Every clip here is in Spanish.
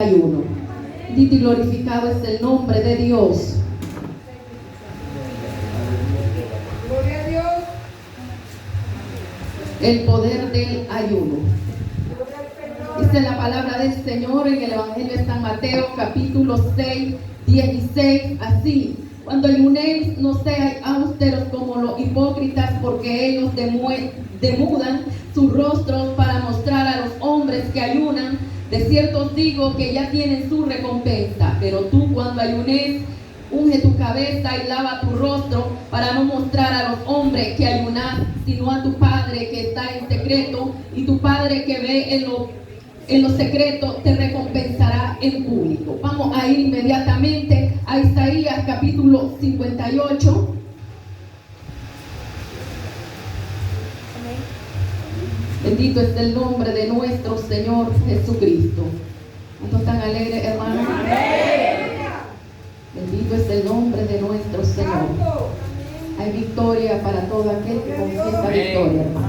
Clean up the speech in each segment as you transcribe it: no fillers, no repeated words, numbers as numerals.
ayuno. Bendito y glorificado es el nombre de Dios. Gloria a Dios. El poder del ayuno. Dice la palabra del Señor en el Evangelio de San Mateo, capítulo 6, 16, así: cuando ayunéis, no seáis austeros como los hipócritas, porque ellos demudan sus rostros para mostrar a los hombres que ayunan. De cierto os digo que ya tienen su recompensa. Pero tú, cuando ayunes, unge tu cabeza y lava tu rostro, para no mostrar a los hombres que ayunas, sino a tu Padre que está en secreto, y tu Padre que ve en lo secreto te recompensará en público. Vamos a ir inmediatamente a Isaías capítulo 58. Bendito es el nombre de nuestro Señor Jesucristo. ¿Cuántos están alegres, hermanos? Bendito es el nombre de nuestro Señor. Hay victoria para todo aquel que confiesa victoria, hermano.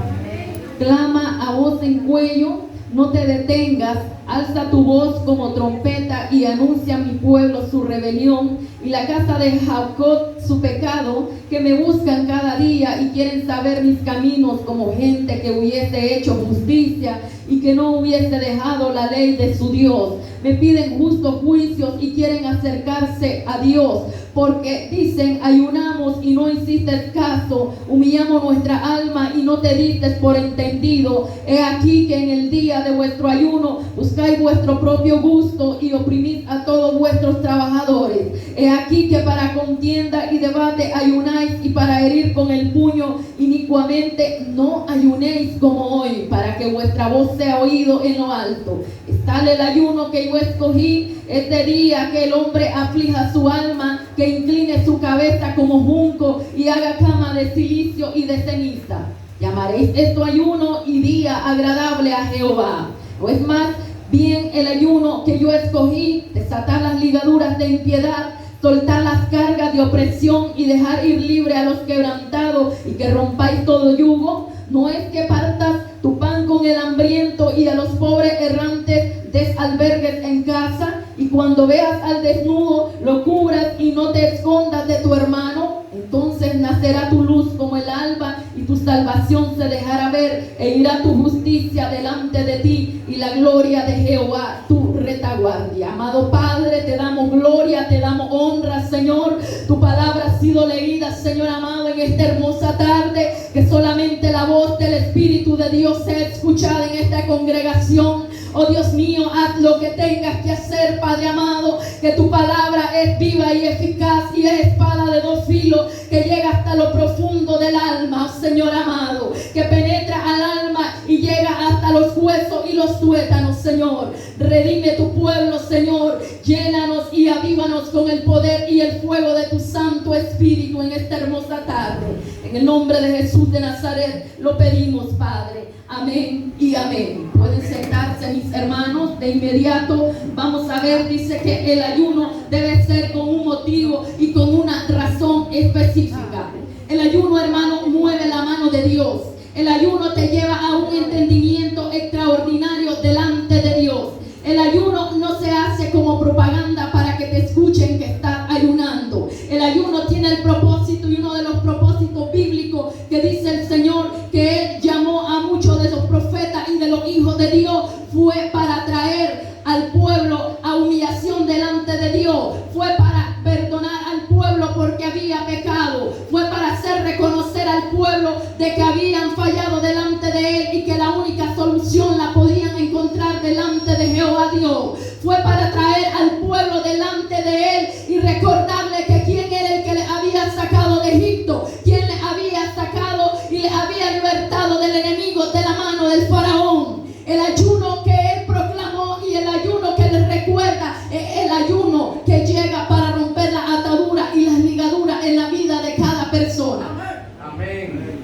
Clama a voz en cuello, no te detengas, alza tu voz como trompeta y anuncia a mi pueblo su rebelión y la casa de Jacob su pecado, que me buscan cada día y quieren saber mis caminos, como gente que hubiese hecho justicia y que no hubiese dejado la ley de su Dios. Me piden justos juicios y quieren acercarse a Dios, porque dicen: ayunamos y no hiciste caso, humillamos nuestra alma y no te diste por entendido. He aquí que en el día de vuestro ayuno buscáis vuestro propio gusto y oprimís a todos vuestros trabajadores. He aquí que para contienda y debate ayunáis, y para herir con el puño inicuamente. No ayunéis como hoy, para que vuestra voz sea oído en lo alto. Es tal el ayuno que yo escogí, es de día que el hombre aflija su alma, que incline su cabeza como junco y haga cama de silicio y de ceniza. Llamaréis esto ayuno y día agradable a Jehová. ¿No es más bien el ayuno que yo escogí? Desatar las ligaduras de impiedad, soltar las cargas de opresión y dejar ir libre a los quebrantados, y que rompáis todo yugo. No es que partas tu pan con el hambriento y a los pobres errantes des albergues en casa, y cuando veas al desnudo lo cubras y no te escondas de tu hermano. Entonces nacerá tu luz como el alba y tu salvación se dejará ver, e irá tu justicia delante de ti y la gloria de Jehová tu retaguardia. Amado Padre, te damos gloria, te damos honra, Señor. Tu palabra ha sido leída, Señor amado, en esta hermosa tarde. Que solamente la voz del Espíritu de Dios sea escuchada en esta congregación. Oh Dios mío, haz lo que tengas que hacer, Padre amado, que tu palabra es viva y eficaz y es espada de dos filos, que llega hasta lo profundo del alma, oh Señor amado, que penetra al alma y llega hasta los huesos y los tuétanos, Señor. Redime tu pueblo, Señor, llénanos y avívanos con el poder y el fuego de tu Santo Espíritu en esta hermosa tarde. En el nombre de Jesús de Nazaret lo pedimos, Padre. Amén y amén. Pueden sentarse, mis hermanos. De inmediato vamos a ver, dice que el ayuno debe ser con un motivo y con una razón específica. El ayuno, hermano, mueve la mano de Dios. El ayuno te lleva a un entendimiento extraordinario delante de Dios. El ayuno no se hace como propaganda para que te escuchen que estás ayunando. El ayuno tiene el propósito, y uno de los propósitos bíblicos que dice el Señor, que Él llamó a muchos de los profetas y de los hijos de Dios, fue para traer al pueblo a humillación delante de Dios. Fue para perdonar al pueblo porque había pecado. Fue para hacer reconocer al pueblo de que habían fallado delante de Él y que la única solución la podían encontrar delante de Jehová Dios. Fue para traer al pueblo delante de Él y recordarle que quién era el que le había sacado de Egipto, quién le había sacado y le había libertado del enemigo, de la mano del faraón. El ayuno que Él proclamó y el ayuno que le recuerda es el ayuno que llega para romper las ataduras y las ligaduras en la vida de cada persona. Amén.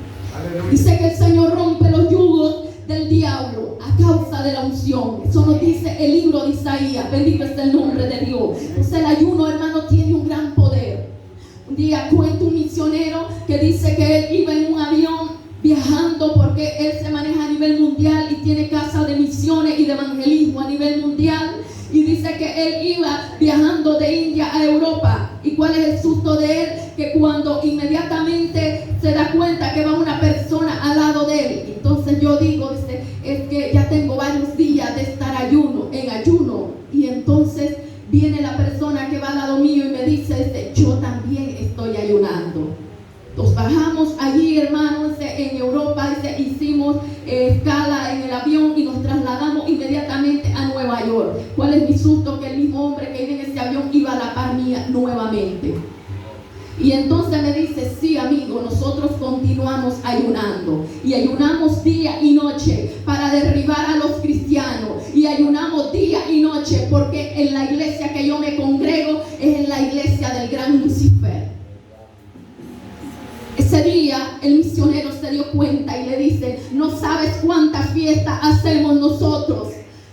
Dice que el Señor rompe los yugos del diablo a causa de la unción. Eso nos dice el libro de Isaías. Bendito es el nombre de Dios. Entonces el ayuno, hermano, tiene un gran poder. Un día cuenta un misionero que dice que él iba en un avión viajando, porque él se maneja a nivel mundial y tiene casa de misiones y de evangelismo a nivel mundial. Y dice que que él iba viajando de India a Europa. ¿Y cuál es el susto de él? Que cuando inmediatamente se da cuenta que va una persona al lado de él. Entonces yo digo, dice, es que ya tengo varios días de estar en ayuno. Y entonces viene la persona que va al lado mío y me dice, yo también estoy ayunando. Nos bajamos allí, hermanos, en Europa, hicimos escala en el avión y nos trasladamos inmediatamente a Nueva York. ¿Cuál es mi susto? Que el mismo hombre que iba en ese avión iba a la par mía nuevamente. Y entonces me dice, sí, amigo, nosotros continuamos ayunando. Y ayunamos día y noche para derribar a los cristianos. Y ayunamos día y noche porque en la iglesia que yo me congrego es en la iglesia del gran Lucifer. Ese día el misionero se dio cuenta y le dice, no sabes cuántas fiestas hacemos nosotros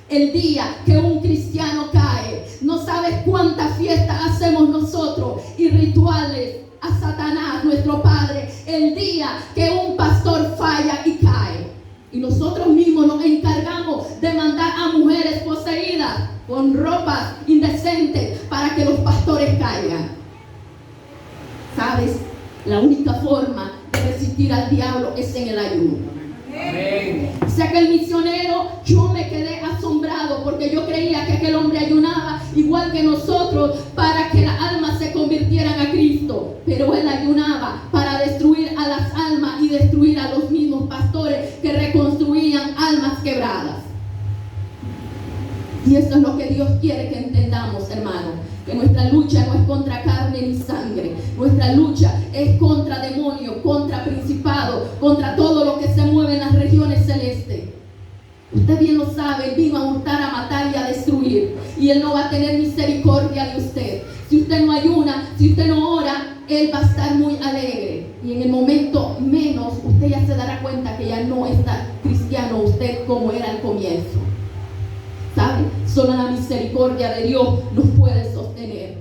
el día que un cristiano cae. No sabes cuántas fiestas hacemos nosotros y rituales a Satanás, nuestro padre, el día que un pastor falla y cae. Y nosotros mismos nos encargamos de mandar a mujeres poseídas con ropas indecentes para que los pastores caigan. ¿Sabes? La única forma de resistir al diablo es en el ayuno. Amén. O sea que el misionero, yo me quedé asombrado porque yo creía que aquel hombre ayunaba igual que nosotros para que las almas se convirtieran a Cristo. Pero él ayunaba para destruir a las almas y destruir a los mismos pastores que reconstruían almas quebradas. Y eso es lo que Dios quiere que entendamos, hermano. Que nuestra lucha no es contra carne ni sangre. Nuestra lucha es contra demonios, contra principados, contra todo lo que se mueve en las regiones celestes. Usted bien lo sabe, Él vino a hurtar, a matar y a destruir. Y Él no va a tener misericordia de usted. Si usted no ayuna, si usted no ora, Él va a estar muy alegre. Y en el momento menos, usted ya se dará cuenta que ya no está cristiano usted como era al comienzo. ¿Sabe? Solo la misericordia de Dios nos puede sostener.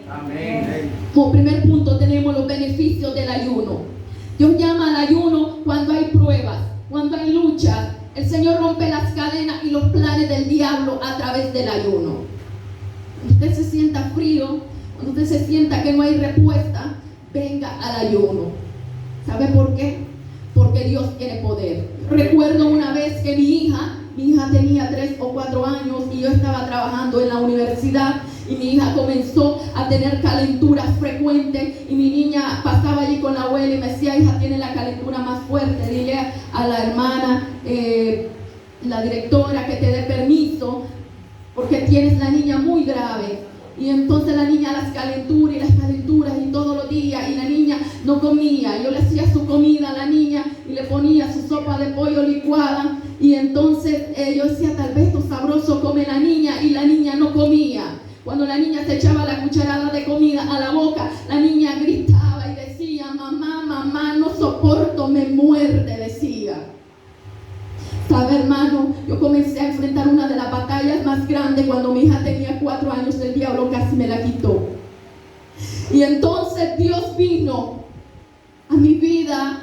Amén. Como primer punto tenemos los beneficios del ayuno. Dios llama al ayuno cuando hay pruebas, cuando hay luchas. El Señor rompe las cadenas y los planes del diablo a través del ayuno. Cuando usted se sienta frío, cuando usted se sienta que no hay respuesta, venga al ayuno. ¿Sabe por qué? Porque Dios tiene poder. Recuerdo una vez que mi hija tenía 3 o 4 años y yo estaba trabajando en la universidad y mi hija comenzó a tener calenturas frecuentes y mi niña pasaba allí con la abuela y me decía, hija, tiene la calentura más fuerte, dile a la hermana, la directora, que te dé permiso porque tienes la niña muy grave. Y entonces la niña las calenturas y todos los días, y la niña no comía. Yo le hacía su comida a la niña y le ponía su sopa de pollo licuada, y entonces yo decía, tal vez esto sabroso come la niña, y la niña no comía. Cuando la niña se echaba la cucharada de comida a la boca, la niña gritaba y decía, mamá, mamá, no soporto, me muerde, decía. ¿Sabe, hermano? Yo comencé a enfrentar una de las batallas más grandes cuando mi hija tenía 4 años. El diablo casi me la quitó. Y entonces Dios vino a mi vida.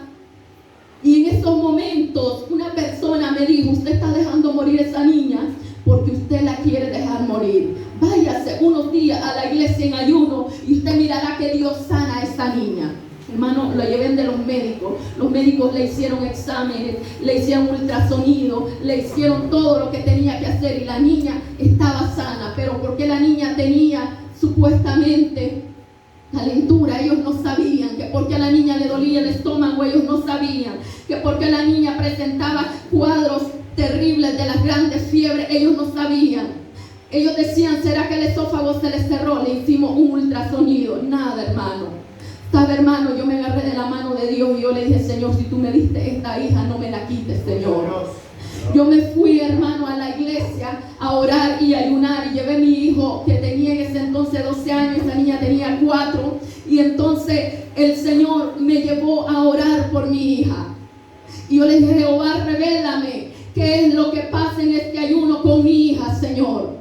Y en esos momentos una persona me dijo, usted está dejando morir a esa niña porque usted la quiere dejar morir. Váyase unos días a la iglesia en ayuno y usted mirará que Dios sana a esa niña. Hermano, lo lleven de los médicos. Los médicos le hicieron exámenes, le hicieron ultrasonido, le hicieron todo lo que tenía que hacer y la niña estaba sana. Pero porque la niña tenía supuestamente calentura, ellos no sabían. Que porque a la niña le dolía el estómago, ellos no sabían. Que porque la niña presentaba cuadros terribles de las grandes fiebres, ellos no sabían. Ellos decían, ¿será que el esófago se le cerró? Le hicimos un ultrasonido. Nada, hermano. ¿Sabe, hermano? Yo me agarré de la mano de Dios y yo le dije, Señor, si tú me diste esta hija, no me la quites, Señor. Yo me fui, hermano, a la iglesia a orar y ayunar, y llevé a mi hijo que tenía en ese entonces 12 años, esa niña tenía 4, y entonces el Señor me llevó a orar por mi hija. Y yo le dije, Jehová, revélame qué es lo que pasa en este ayuno con mi hija, Señor.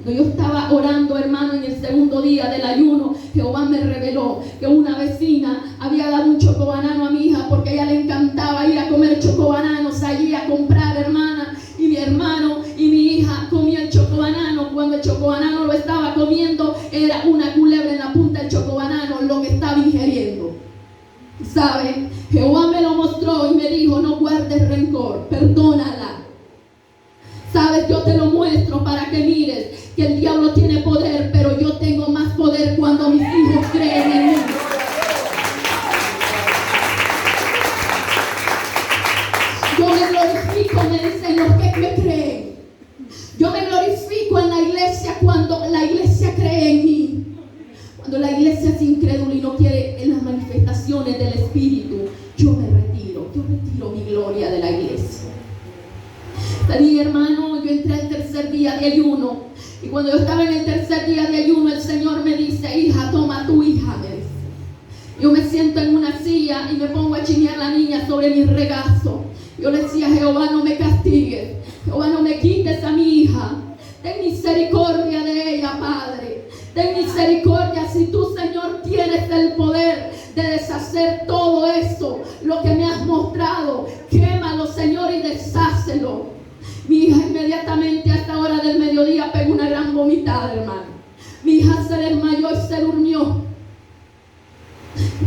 Cuando yo estaba orando, hermano, en el segundo día del ayuno, Jehová me reveló que una vecina había dado un chocobanano a mi hija porque a ella le encantaba ir a comer chocobananos allí a comprar, hermana. Y mi hermano y mi hija comían chocobanano. cuando el chocobanano lo estaba comiendo, era una culebra en la punta del chocobanano lo que estaba ingiriendo. ¿Sabe? Jehová me lo mostró y me dijo: no guardes rencor, perdónala. ¿Sabes? Yo te lo muestro para que mires que el diablo tiene poder, pero yo tengo más poder cuando mis hijos creen en mí. Yo me glorifico, me dicen los que me creen. Yo me glorifico en la iglesia cuando la iglesia cree en mí. Cuando la iglesia es incrédula y no quiere en las manifestaciones del Espíritu, yo retiro mi gloria de la iglesia. Mi hermano, yo entré al tercer día de ayuno, y cuando yo estaba en el tercer día de ayuno, el Señor me dice: hija, toma a tu hija, me dice. Yo me siento en una silla y me pongo a chinear a la niña sobre mi regazo. Yo le decía: Jehová, no me castigues, Jehová, no me quites a mi hija, ten misericordia de ella, Padre, ten misericordia. Si tú, Señor, tienes el poder de deshacer todo eso, lo que me has mostrado, quémalo, Señor, y deshácelo. Mi hija inmediatamente a esta hora del mediodía pegó una gran vomitada, hermano. Mi hija se desmayó y se durmió.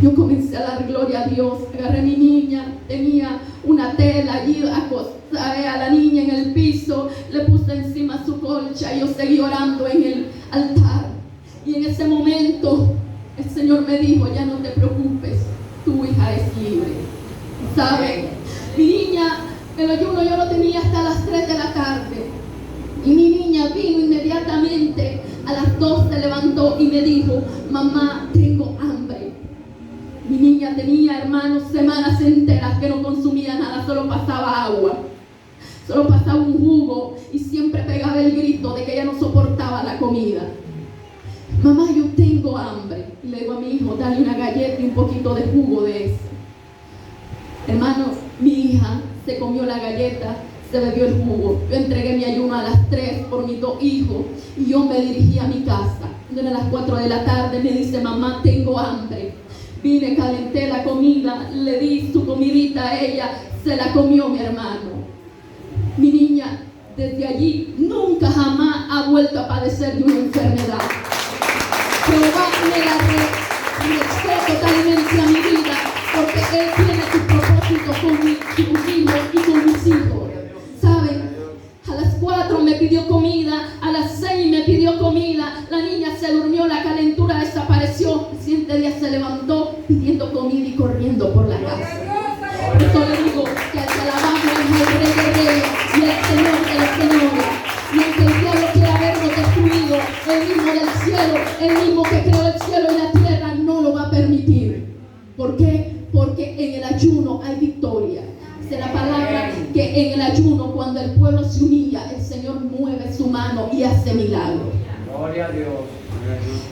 Yo comencé a dar gloria a Dios. Agarré a mi niña, tenía una tela allí, acosté a la niña en el piso, le puse encima su colcha y yo seguí orando en el altar. Y en ese momento el Señor me dijo: ya no te preocupes, tu hija es libre. ¿Saben? Mi niña, el ayuno yo lo tenía hasta las 3 de la tarde. Y mi niña vino inmediatamente, a las 2 se levantó y me dijo: mamá, tengo hambre. Mi niña tenía, hermanos, semanas enteras que no consumía nada, solo pasaba agua, solo pasaba un jugo y siempre pegaba el grito de que ella no soportaba la comida. Mamá, yo tengo hambre. Y le digo a mi hijo: dale una galleta y un poquito de jugo de eso. Hermanos, mi hija se comió la galleta, se bebió el jugo. Yo entregué mi ayuno a las 3 por mis 2 hijos y yo me dirigí a mi casa. Eran las 4 de la tarde, me dice: mamá, tengo hambre. Vine, calenté la comida, le di su comidita a ella, se la comió mi hermano. Mi niña desde allí nunca jamás ha vuelto a padecer de una enfermedad. Jehová me la regresó totalmente a mi vida, porque Él tiene sus propósitos con sus hijos y con mis hijos. ¿Saben? A las 4 me pidió comida, a las 6 me pidió comida, la niña se durmió, la calentura desapareció. El siguiente día se levantó pidiendo comida y corriendo por la casa. Por eso le digo que al que alabamos es el Rey de Reyes y el Señor de los Señores. Y aunque el diablo quiera habernos destruido, el mismo del cielo, el mismo que creó el cielo y la tierra, no lo va a permitir. ¿Por qué? Porque en el ayuno hay victoria. Dice la palabra que en el ayuno, cuando el pueblo se humilla, el Señor mueve su mano y hace milagros. Gloria a Dios.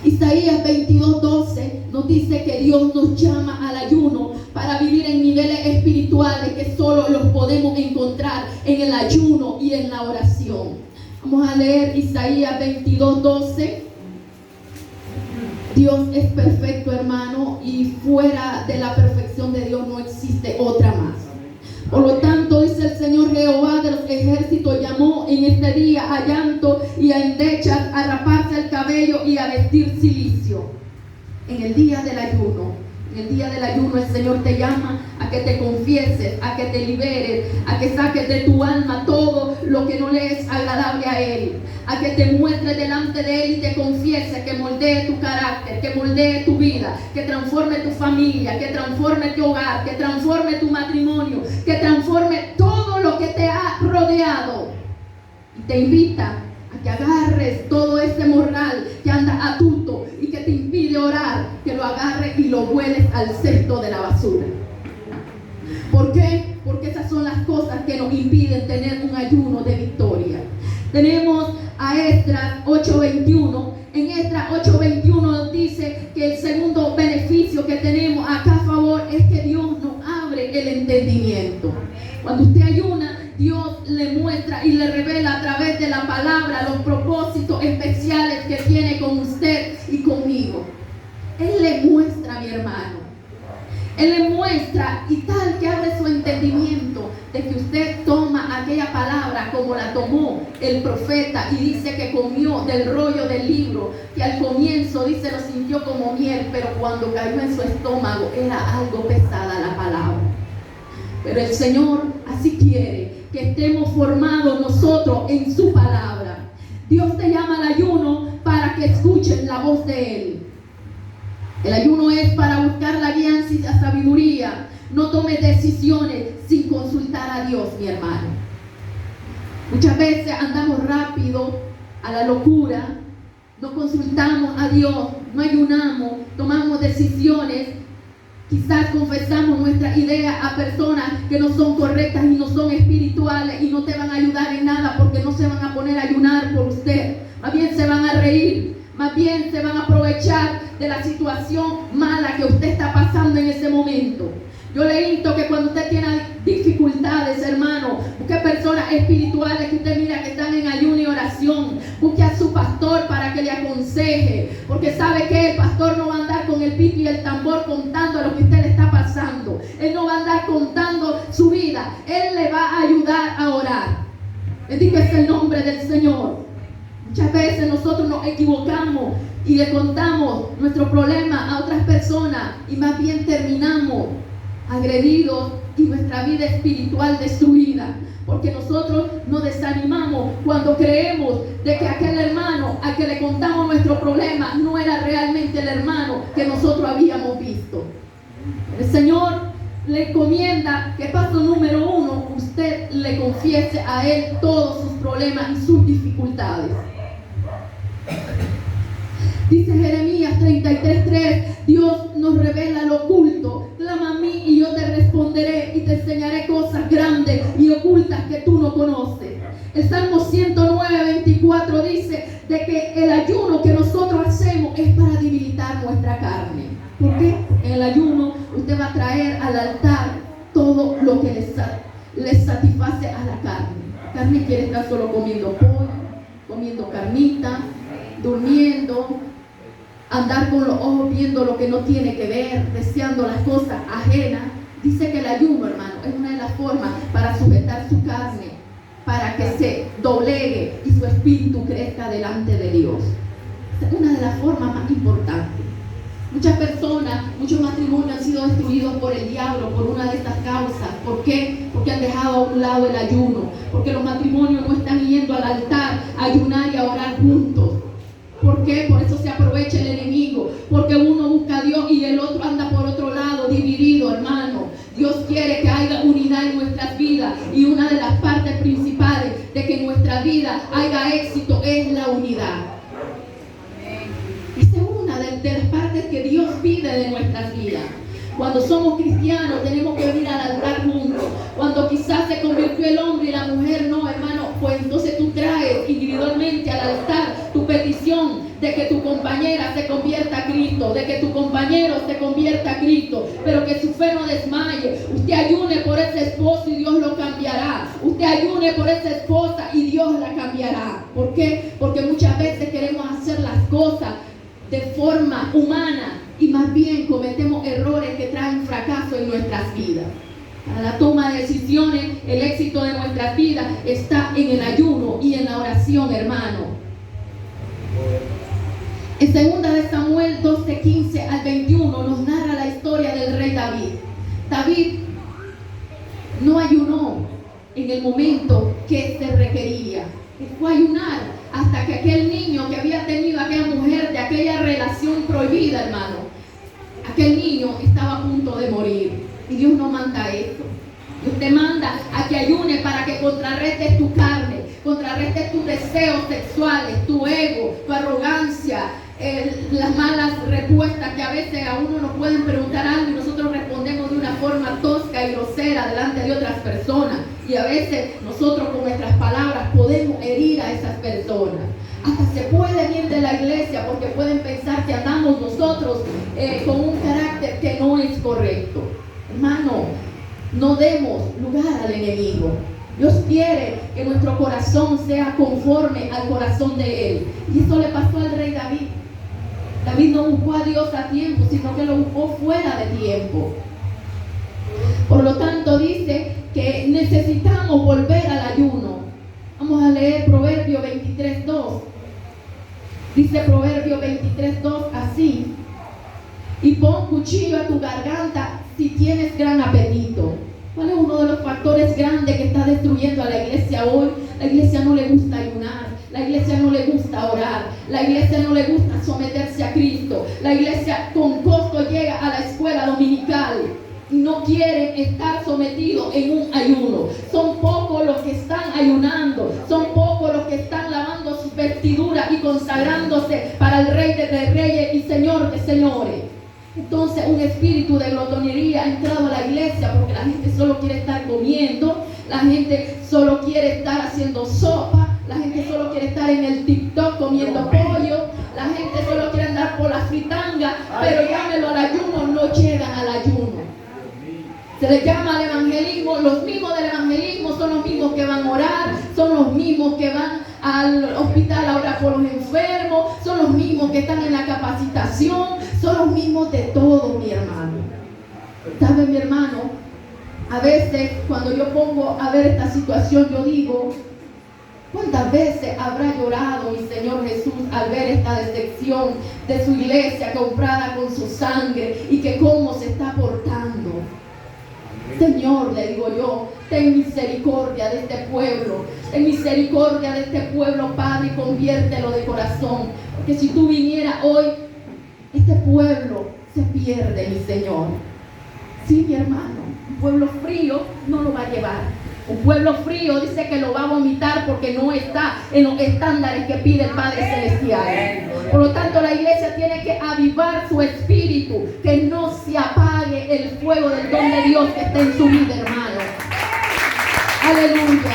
Isaías 22:12 nos dice que Dios nos llama al ayuno para vivir en niveles espirituales que solo los podemos encontrar en el ayuno y en la oración. Vamos a leer Isaías 22:12. Dios es perfecto, hermano, y fuera de la perfección de Dios no existe otra más. Por lo tanto, dice el Señor Jehová de los ejércitos: llamó en este día a llanto y a endechas, a raparse el cabello y a vestir cilicio. En el día del ayuno, el Señor te llama a que te confieses, a que te liberes, a que saques de tu alma todo lo que no le es agradable a Él, a que te muestres delante de Él y te confieses, que moldee tu carácter, que moldee tu vida, que transforme tu familia, que transforme tu hogar, que transforme tu matrimonio, que transforme todo lo que te ha rodeado. Y te invita a que agarres todo ese morral que anda atuto y que te impide orar, que lo agarres y lo vueles al cesto de la basura. ¿Por qué? Porque esas son las cosas que nos impiden tener un ayuno de victoria. Tenemos a Esdras 8:21. En Esdras 8:21 nos dice que el segundo beneficio que tenemos acá a favor es que Dios nos abre el entendimiento. Cuando usted ayuna, Dios le muestra y le revela a través de la palabra los propósitos especiales que tiene con usted y conmigo. Él le muestra, mi hermano. Él le muestra y tal que abre su entendimiento de que usted toma aquella palabra como la tomó el profeta y dice que comió del rollo del libro, que al comienzo dice lo sintió como miel, pero cuando cayó en su estómago era algo pesada la palabra. Pero el Señor así quiere que estemos formados nosotros en su palabra. Dios te llama al ayuno para que escuchen la voz de Él. El ayuno es para buscar la guianza y la sabiduría. No tomes decisiones sin consultar a Dios, mi hermano. Muchas veces andamos rápido a la locura, no consultamos a Dios, no ayunamos, tomamos decisiones, quizás confesamos nuestras ideas a personas que no son correctas y no son espirituales y no te van a ayudar en nada porque no se van a poner a ayunar por usted. Más bien se van a reír, más bien se van a aprovechar de la situación mala que usted está pasando en ese momento. Yo le insto que cuando usted tiene dificultades, hermano, busque personas espirituales que usted mira que están en ayuno y oración. Busque a su pastor para que le aconseje, porque sabe que el pastor no va a andar con el pito y el tambor contando lo que usted le está pasando. Él no va a andar contando su vida. Él le va a ayudar a orar. Bendito es el nombre del Señor. Muchas veces nosotros nos equivocamos y le contamos nuestro problema a otras personas y más bien terminamos agredidos y nuestra vida espiritual destruida, porque nosotros nos desanimamos cuando creemos de que aquel hermano al que le contamos nuestro problema no era realmente el hermano que nosotros habíamos visto. El Señor le encomienda que paso número 1, usted le confiese a Él todos sus problemas y sus dificultades. Dice Jeremías 33:3, Dios nos revela lo oculto. Clama a mí y yo te responderé y te enseñaré cosas grandes y ocultas que tú no conoces. El Salmo 109:24 dice de que el ayuno que nosotros hacemos es para debilitar nuestra carne. ¿Por qué? En el ayuno usted va a traer al altar todo lo que le satisface a la carne. La carne quiere estar solo comiendo pollo, comiendo carnita, durmiendo, andar con los ojos viendo lo que no tiene que ver, deseando las cosas ajenas. Dice que el ayuno, hermano, es una de las formas para sujetar su carne, para que se doblegue y su espíritu crezca delante de Dios. Es una de las formas más importantes. Muchas personas, muchos matrimonios han sido destruidos por el diablo por una de estas causas. ¿Por qué? Porque han dejado a un lado el ayuno, porque los matrimonios no están yendo al altar a ayunar y a orar juntos. ¿Por qué? Por eso se aprovecha el enemigo, porque uno busca a Dios y el otro anda por otro lado, dividido, hermano. Dios quiere que haya unidad en nuestras vidas y una de las partes principales de que en nuestra vida haya éxito es la unidad. Esa es una de las partes que Dios pide de nuestras vidas. Cuando somos cristianos tenemos que venir al altar juntos. Cuando quizás se convirtió el hombre y la mujer no, hermano, pues entonces tú traes individualmente al altar tu petición de que tu compañera se convierta a Cristo, de que tu compañero se convierta a Cristo, pero que su fe no desmaye. Usted ayune por ese esposo y Dios lo cambiará. Usted ayune por esa esposa y Dios la cambiará. ¿Por qué? Porque muchas veces queremos hacer las cosas de forma humana y más bien cometemos errores que traen fracaso en nuestras vidas. Para la toma de decisiones, el éxito de nuestras vidas está en el ayuno y en la oración, hermano. En 2 de Samuel 12:15 al 21 nos narra la historia del rey David. David no ayunó en el momento que se requería. Él fue a ayunar hasta que aquel niño que había tenido aquella mujer de aquella relación prohibida, hermano, aquel niño estaba a punto de morir. Y Dios no manda esto. Dios te manda a que ayunes para que contrarrestes tu carne, contrarrestes tus deseos sexuales, tu ego, tu arrogancia, las malas respuestas que a veces a uno nos pueden preguntar algo y nosotros respondemos de una forma tosca y grosera delante de otras personas. Y a veces nosotros con nuestras palabras podemos herir a esas personas. Hasta se pueden ir de la iglesia porque pueden pensar que andamos nosotros con un carácter que no es correcto. Hermano, no demos lugar al enemigo. Dios quiere que nuestro corazón sea conforme al corazón de Él. Y eso le pasó al rey David. David no buscó a Dios a tiempo, sino que lo buscó fuera de tiempo. Por lo tanto dice que necesitamos volver al ayuno. Vamos a leer Proverbio 23:2. Dice Proverbio 23:2 así: y pon cuchillo a tu garganta si tienes gran apetito. ¿Cuál es uno de los factores grandes que está destruyendo a la iglesia hoy? La iglesia no le gusta ayunar, la iglesia no le gusta orar, la iglesia no le gusta someterse a Cristo. La iglesia con costo llega a la escuela dominical y no quieren estar sometidos en un ayuno. Son pocos los que están ayunando, son pocos los que están lavando sus vestiduras y consagrándose para el Rey de Reyes y Señor de Señores. Entonces un espíritu de glotonería ha entrado a la iglesia porque la gente solo quiere estar comiendo, la gente solo quiere estar haciendo sopa, la gente solo quiere estar en el TikTok comiendo pollo, la gente solo quiere andar por la fritanga, pero llámelo al ayuno, no llegan al ayuno. Se les llama al evangelismo, los mismos del evangelismo son los mismos que van a orar, son los mismos que van al hospital a orar por los enfermos, son los mismos que están en la capacitación, son los mismos de todo, mi hermano. ¿Sabe, mi hermano? A veces cuando yo pongo a ver esta situación, yo digo, ¿cuántas veces habrá llorado mi Señor Jesús al ver esta decepción de su iglesia comprada con su sangre y que cómo se está portando? Señor, le digo yo, ten misericordia de este pueblo, ten misericordia de este pueblo, Padre, y conviértelo de corazón, porque si tú vinieras hoy, este pueblo se pierde, mi Señor. Sí, mi hermano, un pueblo frío no lo va a llevar. Un pueblo frío dice que lo va a vomitar porque no está en los estándares que pide el Padre Celestial. Por lo tanto, la iglesia tiene que avivar su espíritu, que no se apague el fuego del don de Dios que está en su vida, hermano. Aleluya.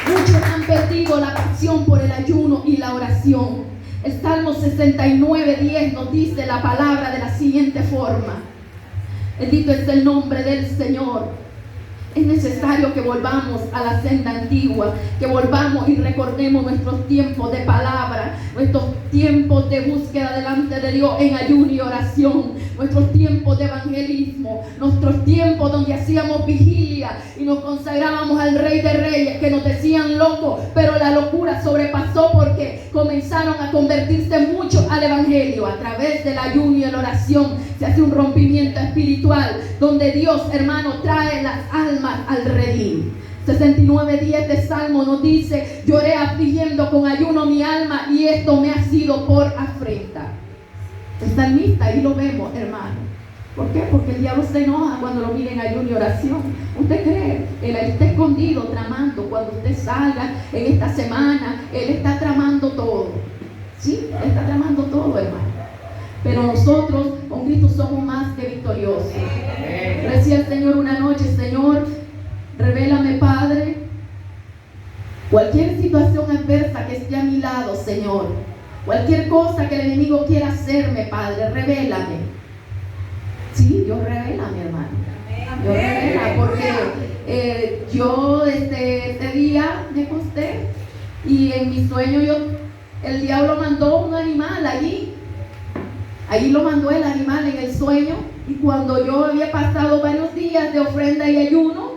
Muchos han perdido la pasión por el ayuno y la oración. El Salmo 69:10 nos dice la palabra de la siguiente forma: bendito es el nombre del Señor. Es necesario que volvamos a la senda antigua, que volvamos y recordemos nuestros tiempos de palabra, nuestros tiempos de búsqueda delante de Dios en ayuno y oración, nuestros tiempos de evangelismo, nuestros tiempos donde hacíamos vigilia y nos consagrábamos al Rey de Reyes, que nos decían locos, pero la locura sobrepasó porque comenzaron a convertirse muchos al evangelio. A través del ayuno y la oración se hace un rompimiento espiritual donde Dios, hermano, trae las almas al redil. 69:10 de Salmo nos dice: lloré afligiendo con ayuno mi alma y esto me ha sido por afrenta. El salmista, ahí lo vemos, hermano. ¿Por qué? Porque el diablo se enoja cuando lo mira en ayuno y oración. ¿Usted cree? Él está escondido tramando. Cuando usted salga en esta semana, él está tramando todo. Sí, él está tramando todo, hermano. Pero nosotros con Cristo somos más que victoriosos. Decía el Señor una noche: Señor, revélame, Padre, cualquier situación adversa que esté a mi lado, Señor, cualquier cosa que el enemigo quiera hacerme, Padre, revélame. Sí, Dios revela, mi hermano. Dios revela, porque yo ese día me acosté y en mi sueño el diablo mandó un animal allí. Allí lo mandó el animal en el sueño, y cuando yo había pasado varios días de ofrenda y ayuno,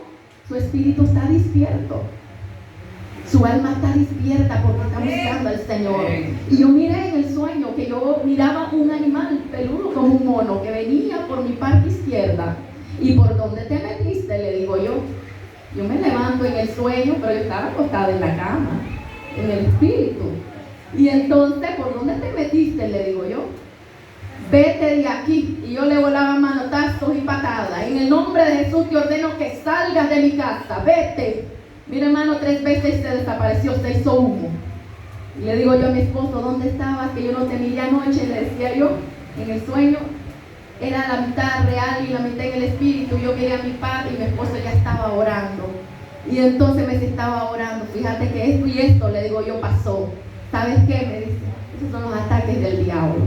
su espíritu está despierto. Su alma está despierta porque está buscando al Señor. Y yo miré en el sueño que yo miraba un animal peludo como un mono que venía por mi parte izquierda. ¿Y por dónde te metiste?, le digo yo. Yo me levanto en el sueño, pero yo estaba acostada en la cama, en el espíritu. Y entonces, ¿por dónde te metiste?, le digo yo. Vete de aquí. Y yo le volaba manotazos y patadas. En el nombre de Jesús te ordeno que salgas de mi casa. Vete. Mira, hermano, 3 veces se desapareció, se hizo humo. Y le digo yo a mi esposo: ¿dónde estabas? Que yo no te miré anoche. Le decía yo en el sueño. Era la mitad real y la mitad en el espíritu. Yo miré a mi padre y mi esposo ya estaba orando. Y entonces me estaba orando: fíjate que esto y esto, le digo yo, pasó. ¿Sabes qué? Me dice: esos son los ataques del diablo.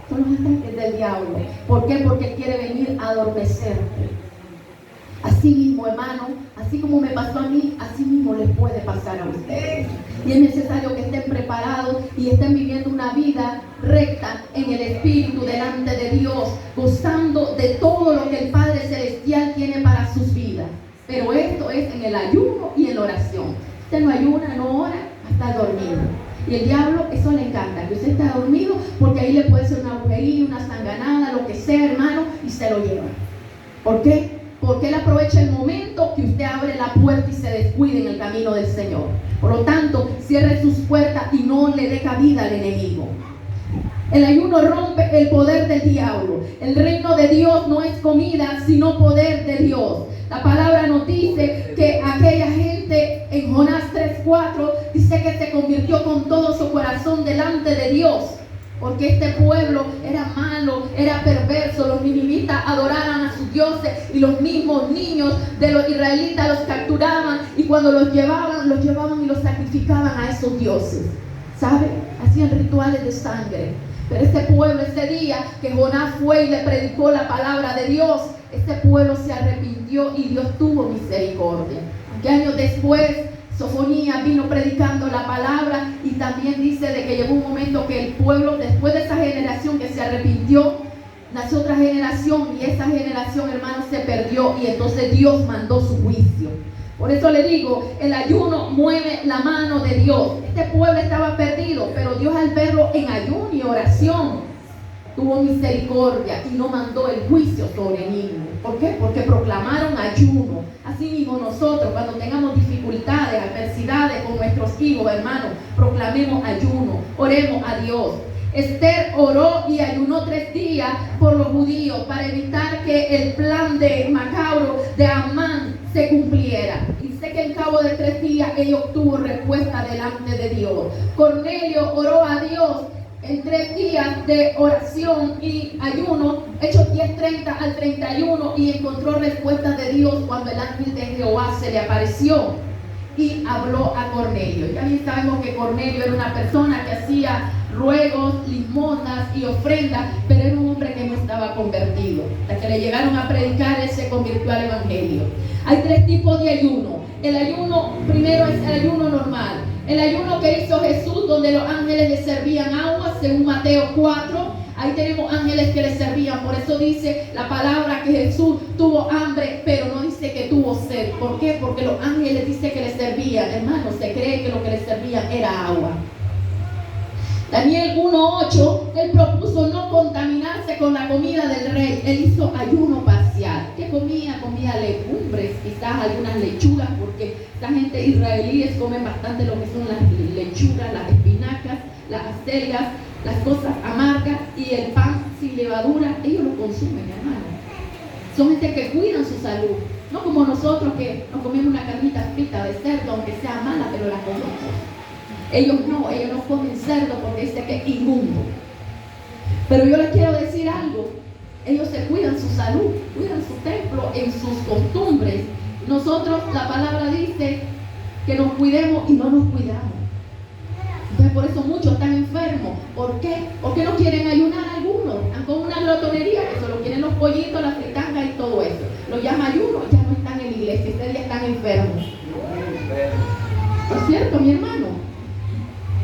Son los ataques del diablo. ¿Por qué? Porque él quiere venir a adormecerte. Así mismo, hermano, así como me pasó a mí, así mismo les puede pasar a ustedes. Y es necesario que estén preparados y estén viviendo una vida recta en el Espíritu delante de Dios, gozando de Y el diablo, eso le encanta, que usted está dormido, porque ahí le puede hacer una brujería, una sanganada, lo que sea, hermano, y se lo lleva. ¿Por qué? Porque él aprovecha el momento que usted abre la puerta y se descuide en el camino del Señor. Por lo tanto, cierre sus puertas y no le dé cabida al enemigo. El ayuno rompe el poder del diablo. El reino de Dios no es comida, sino poder de Dios. La palabra nos dice que aquella gente en Jonás 3:4 dice que se convirtió con todo su corazón delante de Dios. Porque este pueblo era malo, era perverso. Los ninivitas adoraban a sus dioses y los mismos niños de los israelitas los capturaban, y cuando los llevaban y los sacrificaban a esos dioses. ¿Sabe? Hacían rituales de sangre. Pero este pueblo, ese día que Jonás fue y le predicó la palabra de Dios, este pueblo se arrepintió y Dios tuvo misericordia. Aunque años después Sofonías vino predicando la palabra, y también dice de que llegó un momento que el pueblo, después de esa generación que se arrepintió, nació otra generación, y esa generación, hermanos, se perdió, y entonces Dios mandó su juicio. Por eso le digo, el ayuno mueve la mano de Dios. Este pueblo estaba perdido, pero Dios, al verlo en ayuno y oración, tuvo misericordia y no mandó el juicio sobre ellos. ¿Por qué? Porque proclamaron ayuno. Así mismo nosotros, cuando tengamos dificultades, adversidades con nuestros hijos, hermanos, proclamemos ayuno, oremos a Dios. Esther oró y ayunó 3 días por los judíos para evitar que el plan macabro de Amán se cumpliera. Y sé que en cabo de 3 días ella obtuvo respuesta delante de Dios. Cornelio oró a Dios en 3 días de oración y ayuno, Hechos 10:30 al 31, y encontró respuesta de Dios cuando el ángel de Jehová se le apareció y habló a Cornelio. Ya bien sabemos que Cornelio era una persona que hacía ruegos, limosnas y ofrendas, pero era un hombre que no estaba convertido. Hasta que le llegaron a predicar, él se convirtió al evangelio. Hay 3 tipos de ayuno. El ayuno primero es el ayuno normal. El ayuno que hizo Jesús, donde los ángeles le servían agua, según Mateo 4. Ahí tenemos ángeles que le servían. Por eso dice la palabra que Jesús tuvo hambre, pero no dice que tuvo sed. ¿Por qué? Porque los ángeles dice que le servían. Hermanos, se cree que lo que le servían era agua. Daniel 1:8, él propuso no contaminarse con la comida del rey. Él hizo ayuno parcial. ¿Qué comía? Comía legumbres, quizás algunas lechugas, porque esta gente israelíes comen bastante lo que son las lechugas, las espinacas, las acelgas, las cosas amargas, y el pan sin levadura, ellos lo consumen, hermano. Son gente que cuidan su salud, no como nosotros que nos comemos una carnita frita de cerdo, aunque sea mala, pero la comemos. Ellos no comen cerdo porque dice que es inmundo. Pero yo les quiero decir algo, ellos se cuidan su salud, cuidan su templo en sus costumbres. Nosotros, la palabra dice que nos cuidemos y no nos cuidamos. Entonces por eso muchos están enfermos. ¿Por qué? Porque no quieren ayunar algunos. Están con una glotonería que solo quieren los pollitos, las fritangas y todo eso. Lo llaman ayuno, ya no están en la iglesia, ustedes ya están enfermos. ¿Es cierto, mi hermano?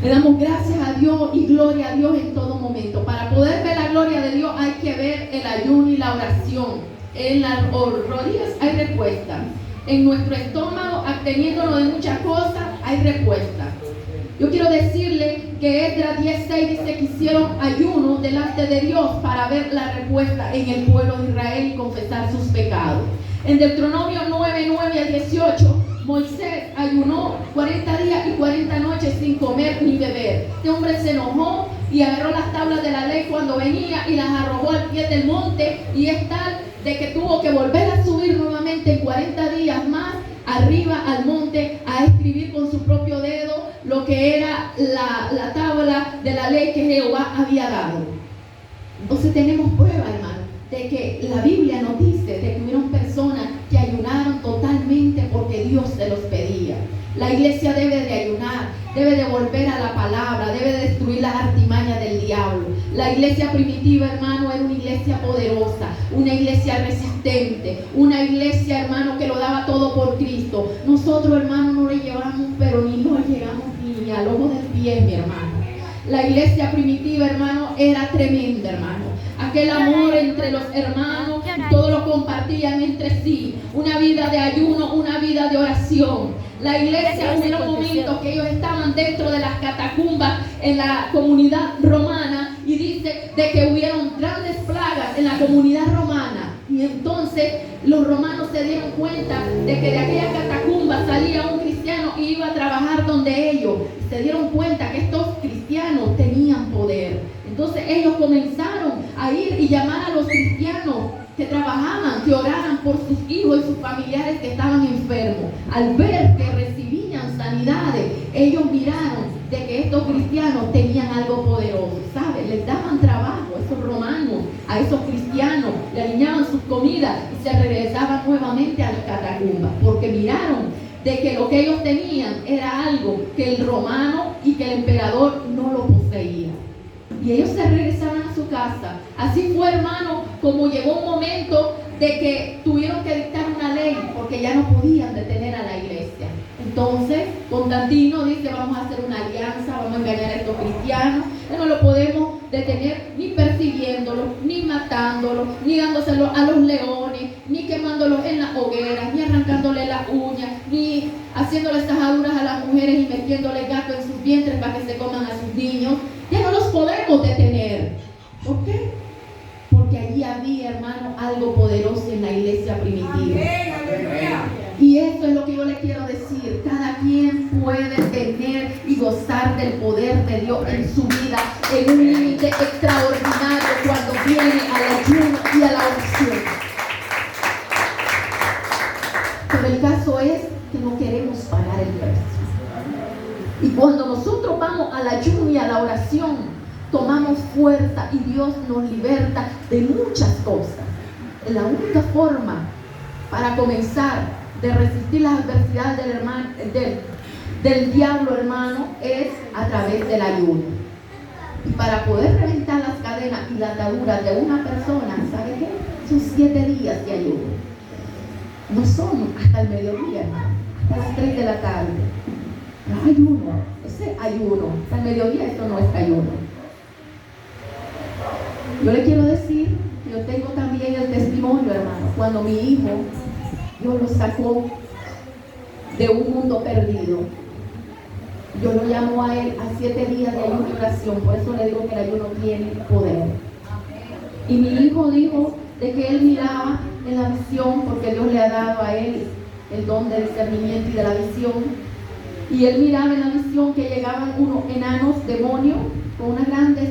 Le damos gracias a Dios y gloria a Dios en todo momento. Para poder ver la gloria de Dios hay que ver el ayuno y la oración. En las rodillas hay respuesta. En nuestro estómago, absteniéndonos de muchas cosas, hay respuesta. Yo quiero decirle que Esdras 10:6 dice que hicieron ayuno delante de Dios para ver la respuesta en el pueblo de Israel y confesar sus pecados. En Deuteronomio 9:9 al 18, Moisés ayunó 40 días y 40 noches sin comer ni beber. Este hombre se enojó y agarró las tablas de la ley cuando venía y las arrojó al pie del monte, y es tal de que tuvo que volver a subir nuevamente en 40 días más arriba al monte a escribir con su propio dedo lo que era la tabla de la ley que Jehová había dado. Entonces tenemos prueba, hermano, de que la Biblia nos dice de que hubieron personas que ayunaron totalmente porque Dios se los pedía. La iglesia debe de ayunar, debe de volver a la palabra, debe de destruir las artimañas del diablo. La iglesia primitiva, hermano, era una iglesia poderosa, una iglesia resistente, una iglesia, hermano, que lo daba todo por Cristo. Nosotros, hermano, no le llevamos, pero ni nos llegamos ni al ojo del pie, mi hermano. La iglesia primitiva, hermano, era tremenda, hermano. Aquel amor entre los hermanos, todos lo compartían entre sí, una vida de ayuno, una vida de oración. La iglesia, hubo un momento que ellos estaban dentro de las catacumbas en la comunidad romana, y dice de que hubieron grandes plagas en la comunidad romana, y entonces los romanos se dieron cuenta de que de aquella catacumba salía un cristiano y iba a trabajar donde ellos. Se dieron cuenta que estos cristianos tenían poder. Entonces ellos comenzaron a ir y llamar a los cristianos que trabajaban, que oraran por sus hijos y sus familiares que estaban enfermos. Al ver que recibían sanidades, ellos miraron de que estos cristianos tenían algo poderoso, ¿sabes? Les daban trabajo a esos romanos, a esos cristianos, le alineaban sus comidas y se regresaban nuevamente a las catacumbas, porque miraron de que lo que ellos tenían era algo que el romano y que el emperador no lo poseía. Y ellos se regresaban a su casa. Así fue, hermano, como llegó un momento de que tuvieron que dictar una ley, porque ya no podían detener a la iglesia. Entonces, Constantino dice, vamos a hacer una alianza, vamos a engañar a estos cristianos. No lo podemos detener ni persiguiéndolos, ni matándolos, ni dándoselos a los leones, ni quemándolos en las hogueras, ni arrancándole las uñas, ni haciéndole sajaduras a las mujeres y metiéndole gato en sus vientres para que se coman a sus niños. Ya no los podemos detener. ¿Por qué? Porque allí había, hermano, algo poderoso en la iglesia primitiva. Y eso es lo que yo le quiero decir. Cada quien puede tener y gozar del poder de Dios en su vida en un límite extraordinario cuando viene al ayuno y a la oración. Pero el caso es que no queremos pagar el precio. Y cuando nosotros vamos al ayuno y a la oración, tomamos fuerza y Dios nos liberta de muchas cosas. La única forma para comenzar de resistir las adversidades del diablo, hermano, es a través del ayuno. Y para poder reventar las cadenas y las ataduras de una persona, ¿sabe qué? Son 7 días de ayuno. No son hasta el mediodía, hermano, hasta las 3 de la tarde. No es ayuno, ese ayuno. Hasta el mediodía esto no es ayuno. Yo le quiero decir que yo tengo también el testimonio, hermano, cuando mi hijo, Dios lo sacó de un mundo perdido. Yo lo llamo a él a 7 días de ayuno y oración. Por eso le digo que el ayuno tiene poder. Y mi hijo dijo de que él miraba en la visión, porque Dios le ha dado a él el don del discernimiento y de la visión. Y él miraba en la visión que llegaban unos enanos demonios con unas grandes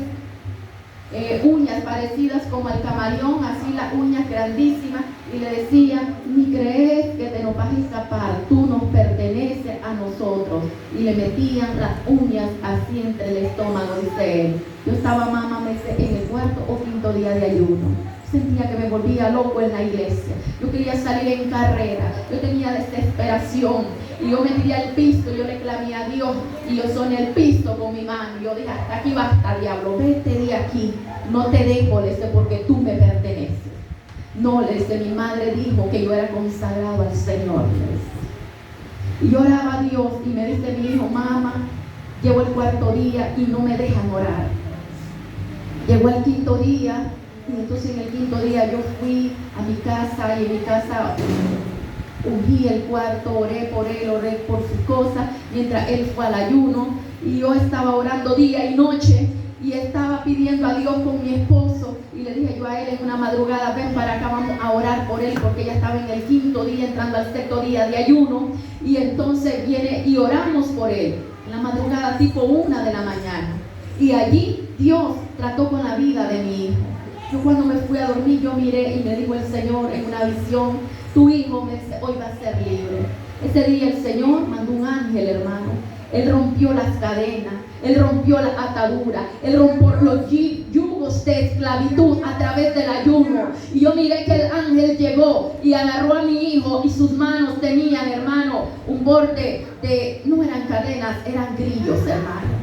uñas parecidas como el camaleón, así las uñas grandísimas, y le decían, ni crees que te nos vas a escapar, tú nos perteneces a nosotros. Y le metían las uñas así entre el estómago, dice él. Yo estaba, mamá, en el 4º o 5º día de ayuno. Sentía que me volvía loco en la iglesia. Yo quería salir en carrera. Yo tenía desesperación. Y yo me tiré al piso. Yo le clamé a Dios. Y yo soné el piso con mi mano. Yo dije, hasta aquí basta, diablo. Vete de aquí. No te dejo, le dice, porque tú me perteneces. No, le dice, mi madre dijo que yo era consagrado al Señor. Y yo oraba a Dios. Y me dice mi hijo, mamá, llevo el 4º día y no me dejan orar. Llegó el 5º día. Y entonces en el 5º día yo fui a mi casa, y en mi casa ungí el cuarto, oré por él, oré por sus cosas, mientras él fue al ayuno. Y yo estaba orando día y noche, y estaba pidiendo a Dios con mi esposo. Y le dije yo a él en una madrugada, ven para acá, vamos a orar por él, porque ya estaba en el 5º día, entrando al 6º día de ayuno. Y entonces viene y oramos por él, en la madrugada tipo 1 de la mañana. Y allí Dios trató con la vida de mi hijo. Yo cuando me fui a dormir, yo miré y me dijo el Señor en una visión, tu hijo hoy va a ser libre. Ese día el Señor mandó un ángel, hermano. Él rompió las cadenas, Él rompió las ataduras, Él rompió los yugos de esclavitud a través del ayuno. Y yo miré que el ángel llegó y agarró a mi hijo, y sus manos tenían, hermano, un borde de, no eran cadenas, eran grillos, hermano.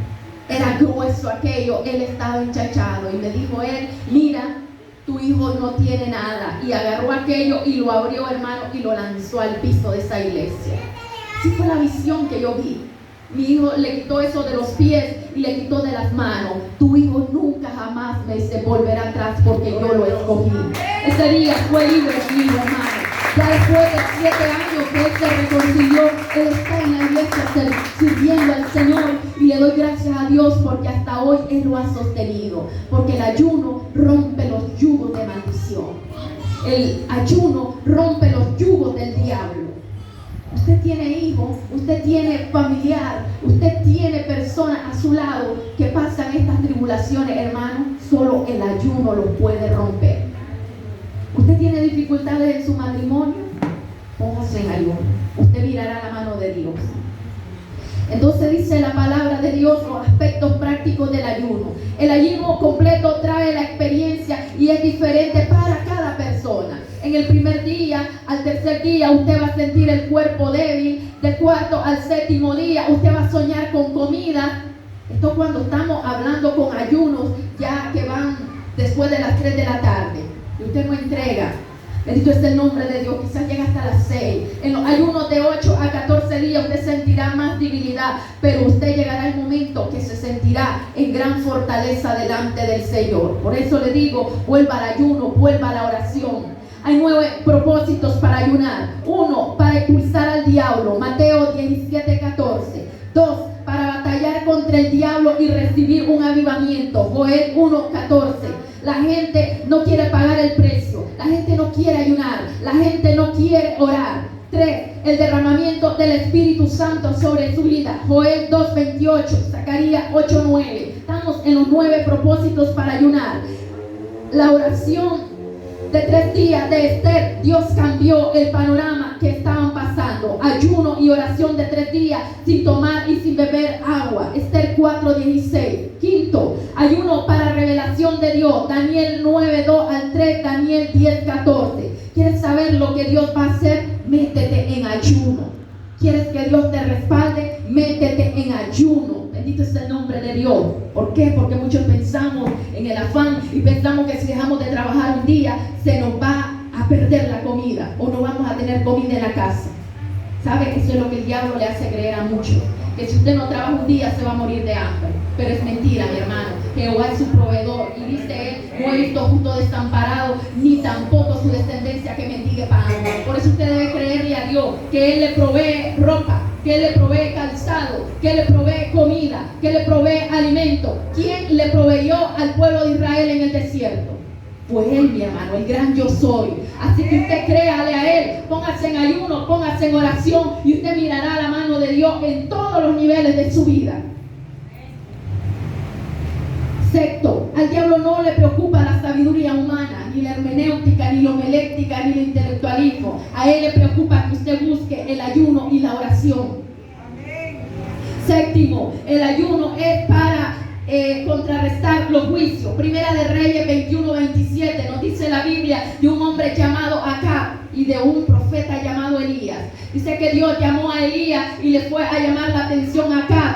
Era grueso aquello, él estaba enchachado. Y me dijo él, mira, tu hijo no tiene nada. Y agarró aquello y lo abrió, hermano, y lo lanzó al piso de esa iglesia. Así fue la visión que yo vi. Mi hijo le quitó eso de los pies y le quitó de las manos. Tu hijo nunca jamás me dice volver atrás porque yo lo escogí. Ese día fue libre mío, hermano. Ya después de 7 años que él se reconcilió, él está en la iglesia sirviendo al Señor, y le doy gracias a Dios porque hasta hoy él lo ha sostenido, porque el ayuno rompe los yugos de maldición. El ayuno rompe los yugos del diablo. Usted tiene hijos, usted tiene familiar, usted tiene personas a su lado que pasan estas tribulaciones, hermano. Solo el ayuno los puede romper. Usted tiene dificultades en su matrimonio, póngase en ayuno. Usted mirará la mano de Dios. Entonces dice la palabra de Dios los aspectos prácticos del ayuno. El ayuno completo trae la experiencia y es diferente para cada persona. En el primer día, al tercer día, usted va a sentir el cuerpo débil. Del cuarto al séptimo día, usted va a soñar con comida. Esto cuando estamos hablando con ayunos ya que van después de las 3 de la tarde. Y usted no entrega. Bendito es el nombre de Dios. Quizás llega hasta las 6. En los ayunos de 8 a 14 días usted sentirá más debilidad, pero usted llegará el momento que se sentirá en gran fortaleza delante del Señor. Por eso le digo, vuelva al ayuno, vuelva a la oración. Hay 9 propósitos para ayunar. 1, para expulsar al diablo, Mateo 17:14. 2, para batallar contra el diablo y recibir un avivamiento, Joel 1:14. La gente no quiere pagar el precio, la gente no quiere ayunar, la gente no quiere orar. 3, el derramamiento del Espíritu Santo sobre su vida, Joel 2:28, Zacarías 8:9. Estamos en los 9 propósitos para ayunar. La oración de 3 días de Esther, Dios cambió el panorama que estaban pasando. Ayuno y oración de 3 días sin tomar y sin beber agua, Esther 4:16. Quinto, ayuno para revelación de Dios, Daniel 9:2 al 3, Daniel 10:14. ¿Quieres saber lo que Dios va a hacer? Métete en ayuno. ¿Quieres que Dios te respalde? Métete en ayuno. Bendito es el nombre de Dios. ¿Por qué? Porque muchos pensamos en el afán y pensamos que si dejamos de trabajar un día se nos va a perder la comida o no vamos a tener comida en la casa. ¿Sabe? Eso es lo que el diablo le hace creer a muchos, que si usted no trabaja un día se va a morir de hambre. Pero es mentira, mi hermano. Jehová es su proveedor, y dice él, no he visto justo desamparado, ni tampoco su descendencia que mendigue pan. Por eso usted debe creerle a Dios que él le provee ropa, que él le provee calzado, que él le provee comida, que él le provee alimento. ¿Quién le proveyó al pueblo de Israel en el desierto? Fue él, mi hermano, el gran yo soy. Así que usted créale a él, póngase en ayuno, póngase en oración, y usted mirará la mano de Dios en todos los niveles de su vida. Sexto, al diablo no le preocupa la sabiduría humana, ni la hermenéutica, ni la homilética, ni el intelectualismo. A él le preocupa que usted busque el ayuno y la oración. Séptimo, el ayuno es para contrarrestar los juicios. Primera de Reyes 21:27 nos dice la Biblia de un hombre llamado Acab y de un profeta llamado Elías. Dice que Dios llamó a Elías y le fue a llamar la atención a Acab,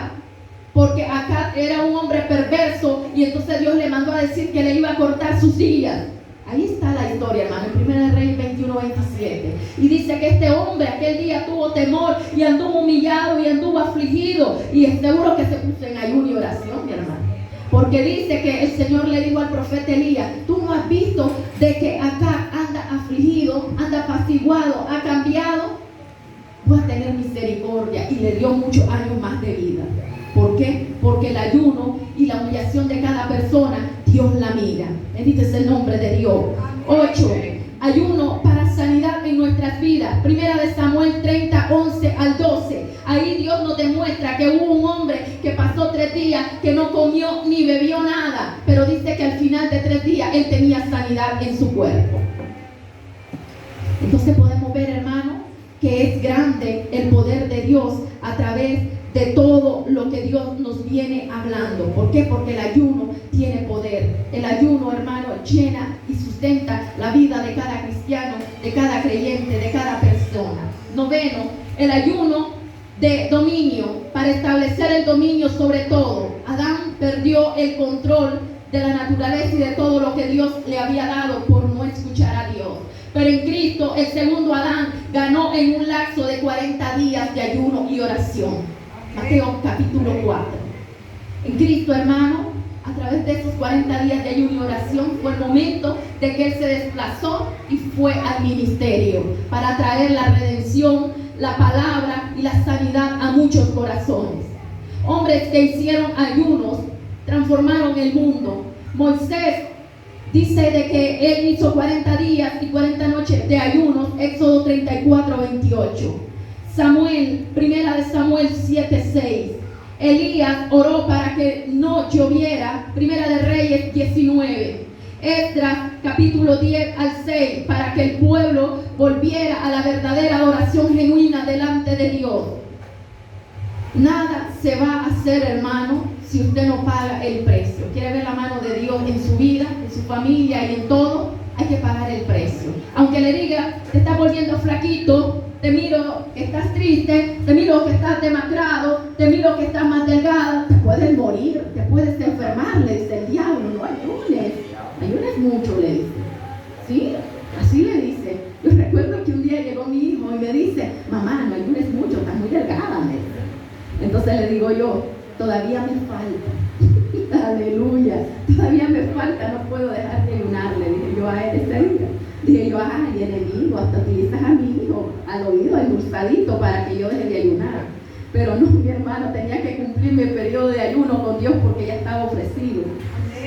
porque Acab era un hombre perverso, y entonces Dios le mandó a decir que le iba a cortar sus días. Ahí está la historia, hermano, en Primera de Reyes 21:27. Y dice que este hombre aquel día tuvo temor y anduvo humillado y anduvo afligido, y es seguro que se puso en ayuno y oración, mi hermano. Porque dice que el Señor le dijo al profeta Elías, tú no has visto de que acá anda afligido, anda apaciguado, ha cambiado. Voy a tener misericordia, y le dio muchos años más de vida. ¿Por qué? Porque el ayuno y la humillación de cada persona, Dios la mira. Bendito es el nombre de Dios. 8. Ayuno para sanidad en nuestras vidas. Primera de Samuel 30:11 al 12. Ahí Dios nos demuestra que hubo un hombre que pasó 3 días que no comió ni bebió nada, pero dice que al final de 3 días él tenía sanidad en su cuerpo. Entonces podemos ver, hermano, que es grande el poder de Dios a través de todo lo que Dios nos viene hablando. ¿Por qué? Porque el ayuno tiene poder. El ayuno, hermano, llena y sustenta la vida de cada cristiano, de cada creyente, de cada persona. 9, el ayuno de dominio, para establecer el dominio sobre todo. Adán perdió el control de la naturaleza y de todo lo que Dios le había dado por no escuchar a Dios. Pero en Cristo, el segundo Adán ganó en un lapso de 40 días de ayuno y oración. Mateo capítulo 4. En Cristo, hermano, a través de esos 40 días de ayuno y oración, fue el momento de que él se desplazó y fue al ministerio para traer la redención, la palabra y la sanidad a muchos corazones. Hombres que hicieron ayunos transformaron el mundo. Moisés dice de que él hizo 40 días y 40 noches de ayunos, Éxodo 34:28. Samuel, primera de Samuel 7:6. Elías oró para que no lloviera, primera de Reyes 19. Esdras capítulo 10-6, para que el pueblo volviera a la verdadera adoración genuina delante de Dios. Nada se va a hacer, hermano, si usted no paga el precio. ¿Quiere ver la mano de Dios en su vida, en su familia y en todo? Hay que pagar el precio. Aunque le diga, te estás volviendo flaquito, te miro que estás triste, te miro que estás demacrado, te miro que estás más delgada, te puedes morir, te puedes enfermar, le dice el diablo. No ayunes mucho, le dice. ¿Sí? Así le dice. Yo recuerdo que un día llegó mi hijo y me dice, mamá, no ayunes mucho, estás muy delgada, me dice. Entonces le digo yo, todavía me falta. Aleluya, todavía me falta, no puedo dejar de ayunar, le dije yo a él ese día. Dije yo, ay, enemigo, hasta utilizas a mi hijo al oído endulzadito para que yo deje de ayunar. Pero no, mi hermano, tenía que cumplir mi periodo de ayuno con Dios porque ya estaba ofrecido.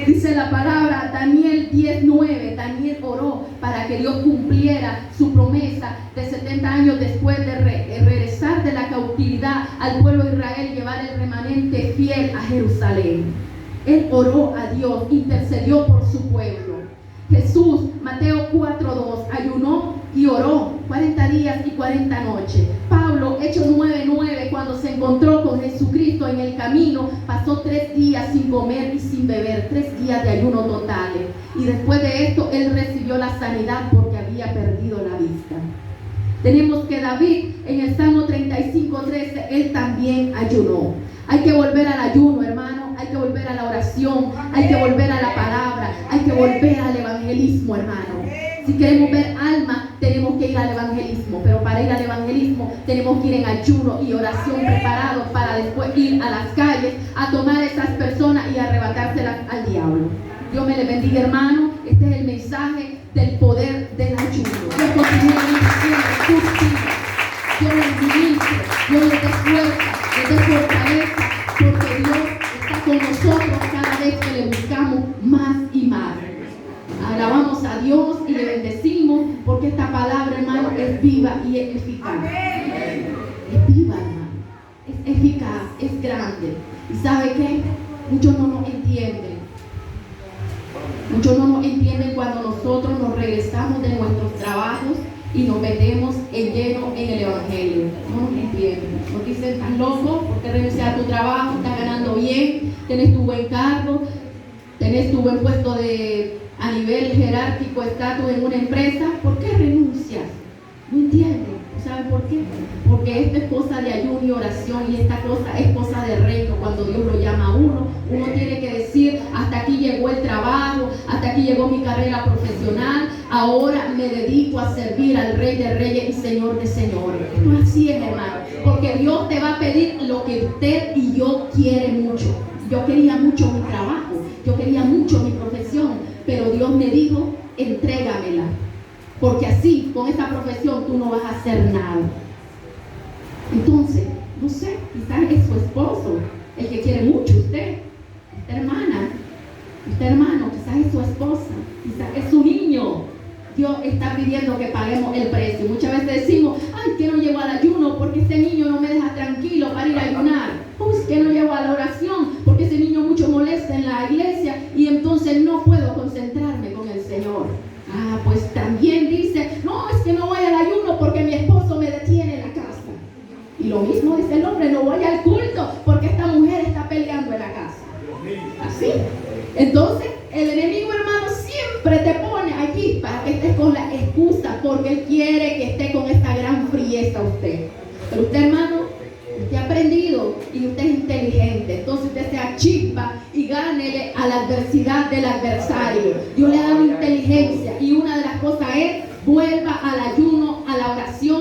Dice la palabra, Daniel 10:9, Daniel oró para que Dios cumpliera su promesa de 70 años después de regresar de la cautividad al pueblo de Israel y llevar el remanente fiel a Jerusalén. Él oró a Dios, intercedió por su pueblo. Jesús, Mateo 4:2, ayunó y oró 40 días y 40 noches. Pablo, Hechos 9:9, cuando se encontró con Jesucristo en el camino, pasó 3 días sin comer y sin beber, 3 días de ayuno totales. Y después de esto, él recibió la sanidad porque había perdido la vista. Tenemos que David, en el Salmo 35:13, él también ayunó. Hay que volver al ayuno, hermano. Hay que volver a la oración. Hay que volver a la palabra. Hay que volver al evangelismo, hermano. Si queremos ver alma, tenemos que ir al evangelismo. Pero para ir al evangelismo, tenemos que ir en ayuno y oración preparados para después ir a las calles a tomar a esas personas y arrebatárselas al diablo. Dios me le bendiga, hermano. Este es el mensaje del poder del ayuno. Dios continúe bendiciendo sus vidas. Dios les ministre, Dios les dé fuerza, les dé fortaleza, porque Dios está con nosotros cada vez que le buscamos más y más. Alabamos a Dios y le bendecimos porque esta palabra, hermano, es viva y es eficaz. Es viva, hermano. Es eficaz, es grande. ¿Y sabe qué? Muchos no nos entienden. Muchos no nos entienden cuando nosotros nos regresamos de nuestros trabajos y nos metemos en lleno en el evangelio. No nos entienden. Nos dicen, estás loco porque renuncias a tu trabajo, estás ganando bien, tienes tu buen cargo, tienes tu buen puesto a nivel jerárquico, estatus en una empresa. ¿Por qué renuncias? No entienden. ¿Saben por qué? Porque esta es cosa de ayuno y oración, y esta cosa es cosa de reino. Cuando Dios lo llama a uno, uno tiene que decir, hasta aquí llegó el trabajo, hasta aquí llegó mi carrera profesional, ahora me dedico a servir al Rey de Reyes y Señor de Señores. No así es, hermano, porque Dios te va a pedir lo que usted y yo quiere mucho. Yo quería mucho mi trabajo, yo quería mucho mi profesión, pero Dios me dijo, entrégamela. Porque así, con esta profesión, tú no vas a hacer nada. Entonces, no sé, quizás es su esposo el que quiere mucho usted hermano, quizás es su esposa, quizás es su niño. Dios está pidiendo que paguemos el precio. Muchas veces decimos, ay, que no llevo al ayuno porque ese niño no me deja tranquilo para ir a ayunar. Uy, que no llevo a la oración porque ese niño mucho molesta en la iglesia y entonces no puedo concentrarme con el Señor. Ah, pues también dice, no, es que no voy al ayuno porque mi esposo me detiene en la casa. Y lo mismo dice el hombre, no voy al culto porque esta mujer está peleando en la casa. Así. Entonces, el enemigo, hermano, siempre te pone allí para que estés con la excusa, porque él quiere que esté con esta gran frieza usted. Pero usted, hermano, usted ha aprendido y usted es inteligente. Entonces usted sea chispa y gánele a la adversidad del adversario. Dios le ha dado inteligencia y una de las cosas es vuelva al ayuno, a la oración